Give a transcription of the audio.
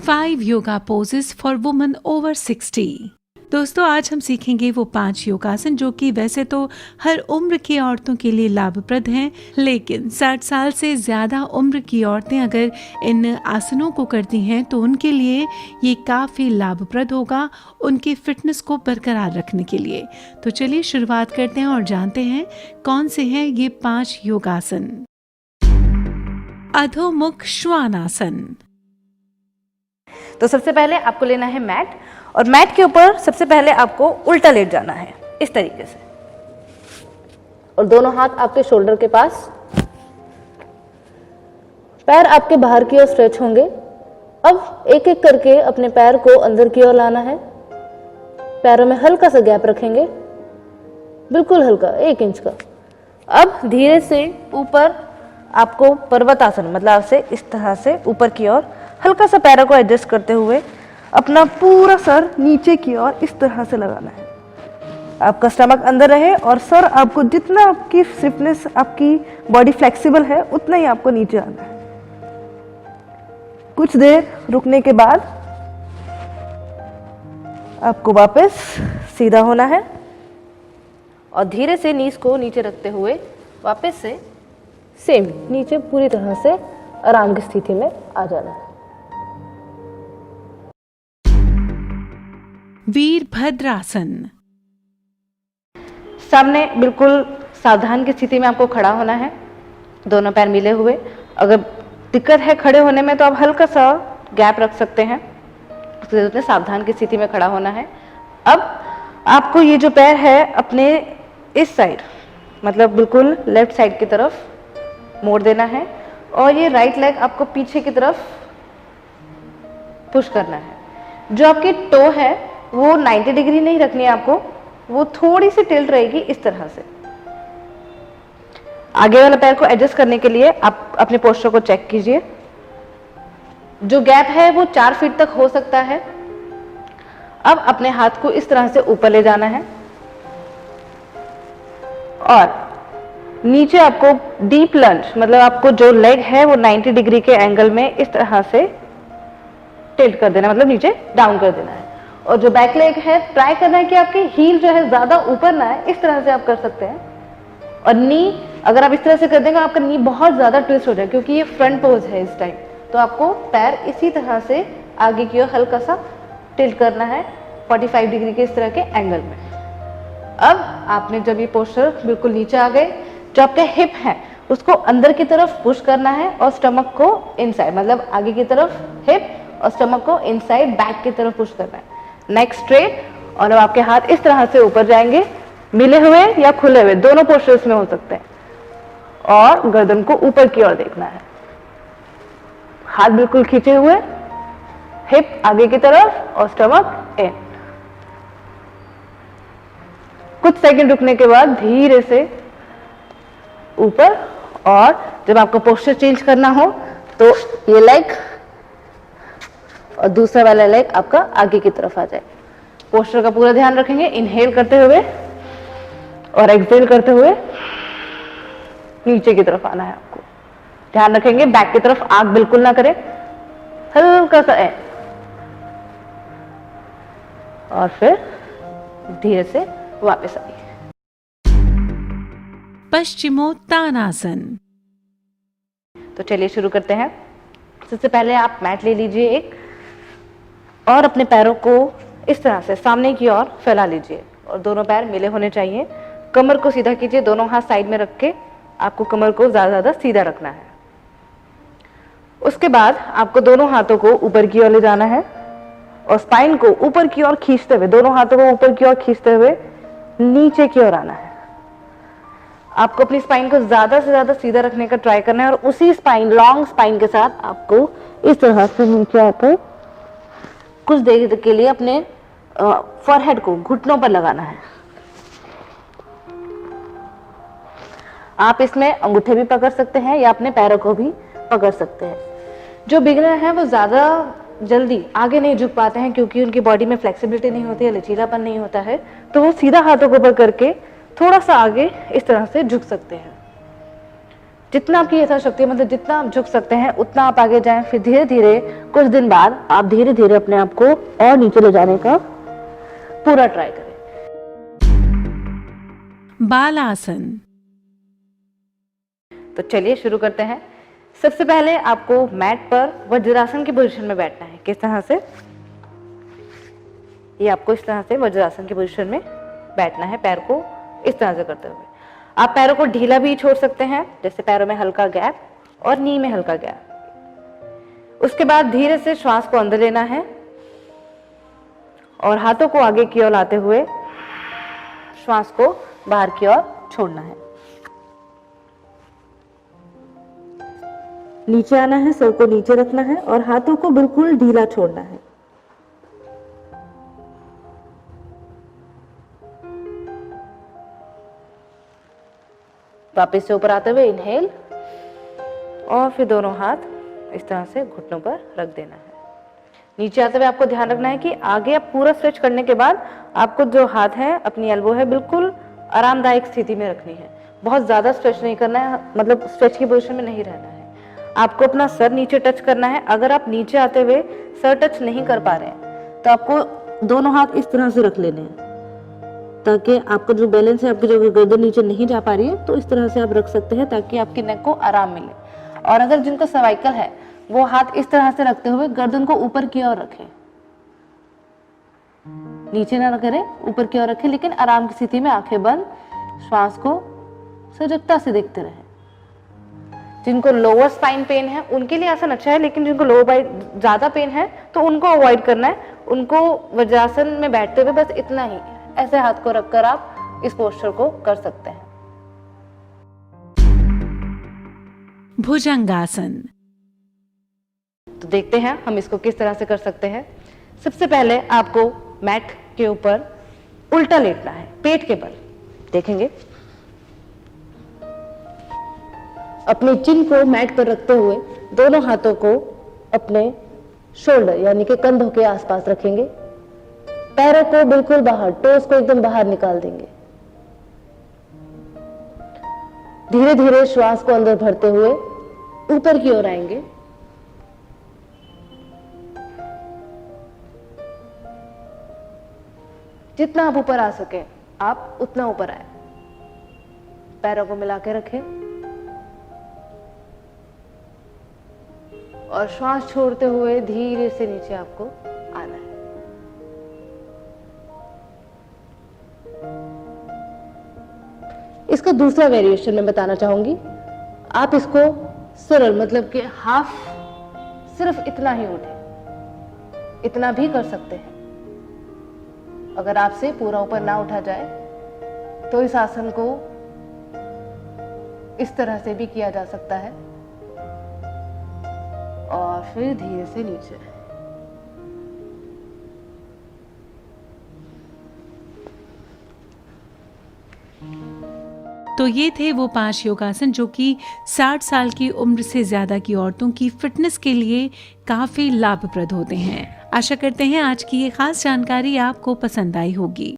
5 yoga poses for women over 60। दोस्तों, आज हम सीखेंगे वो 5 योगासन जो कि वैसे तो हर उम्र की औरतों के लिए लाभप्रद हैं, लेकिन 60 साल से ज़्यादा उम्र की औरतें अगर इन आसनों को करती हैं तो उनके लिए ये काफ़ी लाभप्रद होगा उनकी फिटनेस को बरकरार रखने के लिए। तो चलिए शुरुआत करते हैं और जानते हैं कौन से हैं ये 5 योगासन। अधोमुख श्वानासन। तो सबसे पहले आपको लेना है मैट, और मैट के ऊपर सबसे पहले आपको उल्टा लेट जाना है इस तरीके से, और दोनों हाथ आपके शोल्डर के पास, पैर आपके बाहर की ओर स्ट्रेच होंगे। अब एक एक करके अपने पैर को अंदर की ओर लाना है। पैरों में हल्का सा गैप रखेंगे, बिल्कुल हल्का, 1 इंच का। अब धीरे से ऊपर आपको पर्वतासन मतलब से इस तरह से ऊपर की ओर हल्का सा पैरों को एडजस्ट करते हुए अपना पूरा सर नीचे की ओर इस तरह से लगाना है। आपका स्टमक अंदर रहे और सर आपको जितना आपकी स्टिफनेस, आपकी बॉडी फ्लेक्सिबल है उतना ही आपको नीचे आना है। कुछ देर रुकने के बाद आपको वापस सीधा होना है और धीरे से नीज को नीचे रखते हुए वापस से सेम नीचे पूरी तरह से आराम की स्थिति में आ जाना है। वीरभद्रासन। सामने बिल्कुल सावधान की स्थिति में आपको खड़ा होना है, दोनों पैर मिले हुए। अगर दिक्कत है खड़े होने में तो आप हल्का सा गैप रख सकते हैं। उसके सावधान की स्थिति में खड़ा होना है। अब आपको ये जो पैर है अपने इस साइड मतलब बिल्कुल लेफ्ट साइड की तरफ मोड़ देना है, और ये राइट लेग आपको पीछे की तरफ पुश करना है। जो आपकी टो है वो 90 डिग्री नहीं रखनी है आपको, वो थोड़ी सी टिल्ट रहेगी इस तरह से। आगे वाला पैर को एडजस्ट करने के लिए आप अपने पोस्चर को चेक कीजिए। जो गैप है वो 4 फीट तक हो सकता है। अब अपने हाथ को इस तरह से ऊपर ले जाना है और नीचे आपको डीप लंज मतलब आपको जो लेग है वो 90 डिग्री के एंगल में इस तरह से टिल्ट कर देना, मतलब नीचे डाउन कर देना है। और जो बैक लेग है ट्राई करना है कि आपकी हील जो है ज्यादा ऊपर ना है, इस तरह से आप कर सकते हैं। और नी अगर आप इस तरह से कर देंगे आपका नी बहुत ज्यादा ट्विस्ट हो जाए, क्योंकि ये फ्रंट पोज है इस टाइम। तो आपको पैर इसी तरह से आगे की ओर हल्का सा टिल्ट करना है 45 डिग्री के इस तरह के एंगल में। अब आपने जब ये पोस्चर बिल्कुल नीचे आ गए, जो आपके हिप है उसको अंदर की तरफ पुश करना है और स्टमक को इनसाइड मतलब आगे की तरफ हिप और स्टमक को इनसाइड बैक की तरफ पुश करना है। नेक स्ट्रेट, और अब आपके हाथ इस तरह से ऊपर जाएंगे, मिले हुए या खुले हुए दोनों पोस्चर्स में हो सकते हैं, और गर्दन को ऊपर की ओर देखना है। हाथ बिल्कुल खींचे हुए, हिप आगे की तरफ और स्टमक इन। कुछ सेकंड रुकने के बाद धीरे से ऊपर, और जब आपको पोस्चर चेंज करना हो तो ये लेग और दूसरा वाला लेग आपका आगे की तरफ आ जाए। पोस्चर का पूरा ध्यान रखेंगे, इनहेल करते हुए और एक्सहेल करते हुए नीचे की तरफ आना है आपको। ध्यान रखेंगे बैक की तरफ आंख बिल्कुल ना करें, हल्का सा है, और फिर धीरे से वापस आइए। पश्चिमोत्तानासन। तो चलिए शुरू करते हैं। सबसे पहले आप मैट ले लीजिए एक, और अपने पैरों को इस तरह से सामने की ओर फैला लीजिए और दोनों पैर मिले होने चाहिए। कमर को सीधा कीजिए, दोनों हाथ साइड में रख के आपको कमर को ज्यादा सीधा रखना है। उसके बाद आपको दोनों हाथों को ऊपर की ओर ले जाना है और स्पाइन को ऊपर की ओर खींचते हुए, दोनों हाथों को ऊपर की ओर खींचते हुए नीचे की ओर आना है। आपको अपनी स्पाइन को ज्यादा से ज्यादा सीधा रखने का ट्राई करना है, और उसी स्पाइन, लॉन्ग स्पाइन के साथ आपको इस तरह से नीचे आकर कुछ देर के लिए अपने फॉरहेड को घुटनों पर लगाना है। आप इसमें अंगूठे भी पकड़ सकते हैं या अपने पैरों को भी पकड़ सकते हैं। जो बिगिनर हैं वो ज्यादा जल्दी आगे नहीं झुक पाते हैं, क्योंकि उनकी बॉडी में फ्लेक्सिबिलिटी नहीं होती है, लचीलापन नहीं होता है, तो वो सीधा हाथों को ऊपर करके थोड़ा सा आगे इस तरह से झुक सकते हैं। जितना आपकी यथाशक्ति है, मतलब जितना आप झुक सकते हैं उतना आप आगे जाएं। फिर धीरे धीरे कुछ दिन बाद आप धीरे धीरे अपने आप को और नीचे ले जाने का पूरा ट्राई करें। बाल आसन। तो चलिए शुरू करते हैं। सबसे पहले आपको मैट पर वज्रासन की पोजीशन में बैठना है। किस तरह से? ये आपको इस तरह से वज्रासन की पोजीशन में बैठना है, पैर को इस तरह से करते हुए। आप पैरों को ढीला भी छोड़ सकते हैं, जैसे पैरों में हल्का गैप और नी में हल्का गैप। उसके बाद धीरे से श्वास को अंदर लेना है और हाथों को आगे की ओर लाते हुए श्वास को बाहर की ओर छोड़ना है। नीचे आना है, सर को नीचे रखना है और हाथों को बिल्कुल ढीला छोड़ना है। वापस से ऊपर आते हुए इनहेल और फिर दोनों हाथ इस तरह से घुटनों पर रख देना है। नीचे आते हुए आपको ध्यान रखना है कि आगे आप पूरा स्ट्रेच करने के बाद आपको जो हाथ है, अपनी एल्बो है, बिल्कुल आरामदायक स्थिति में रखनी है। बहुत ज्यादा स्ट्रेच नहीं करना है, मतलब स्ट्रेच की पोजीशन में नहीं रहना है। आपको अपना सर नीचे टच करना है। अगर आप नीचे आते हुए सर टच नहीं कर पा रहे हैं तो आपको दोनों हाथ इस तरह से रख लेने हैं, ताकि आपका जो बैलेंस है, आपकी जो गर्दन नीचे नहीं जा पा रही है तो इस तरह से आप रख सकते हैं, ताकि आपकी नेक को आराम मिले। और अगर जिनको सर्वाइकल है वो हाथ इस तरह से रखते हुए गर्दन को ऊपर की ओर रखें, नीचे ना करें, ऊपर की ओर रखें, लेकिन आराम की स्थिति में आंखें बंद, श्वास को सजगता से देखते रहें। जिनको लोअर स्पाइन पेन है उनके लिए आसन अच्छा है, लेकिन जिनको लोअर स्पाइन ज्यादा पेन है तो उनको अवॉइड करना है। उनको वज्रासन में बैठते हुए बस इतना ही ऐसे हाथ को रखकर आप इस पोस्चर को कर सकते हैं। भुजंगासन। तो देखते हैं हम इसको किस तरह से कर सकते हैं। सबसे पहले आपको मैट के ऊपर उल्टा लेटना है, पेट के बल। देखेंगे अपनी चिन को मैट पर रखते हुए दोनों हाथों को अपने शोल्डर यानी कि कंधों के आसपास रखेंगे। पैरों को बिल्कुल बाहर, टोस को एकदम बाहर निकाल देंगे। धीरे धीरे श्वास को अंदर भरते हुए ऊपर की ओर आएंगे। जितना आप ऊपर आ सके आप उतना ऊपर आए। पैरों को मिला के रखें और श्वास छोड़ते हुए धीरे से नीचे आपको आना है। इसका दूसरा वेरिएशन मैं बताना चाहूंगी। आप इसको सरल, मतलब कि हाफ, सिर्फ इतना ही उठे, इतना भी कर सकते हैं। अगर आपसे पूरा ऊपर ना उठा जाए तो इस आसन को इस तरह से भी किया जा सकता है और फिर धीरे से नीचे। तो ये थे वो 5 योगासन जो कि 60 साल की उम्र से ज्यादा की औरतों की फिटनेस के लिए काफी लाभप्रद होते हैं। आशा करते हैं आज की ये खास जानकारी आपको पसंद आई होगी।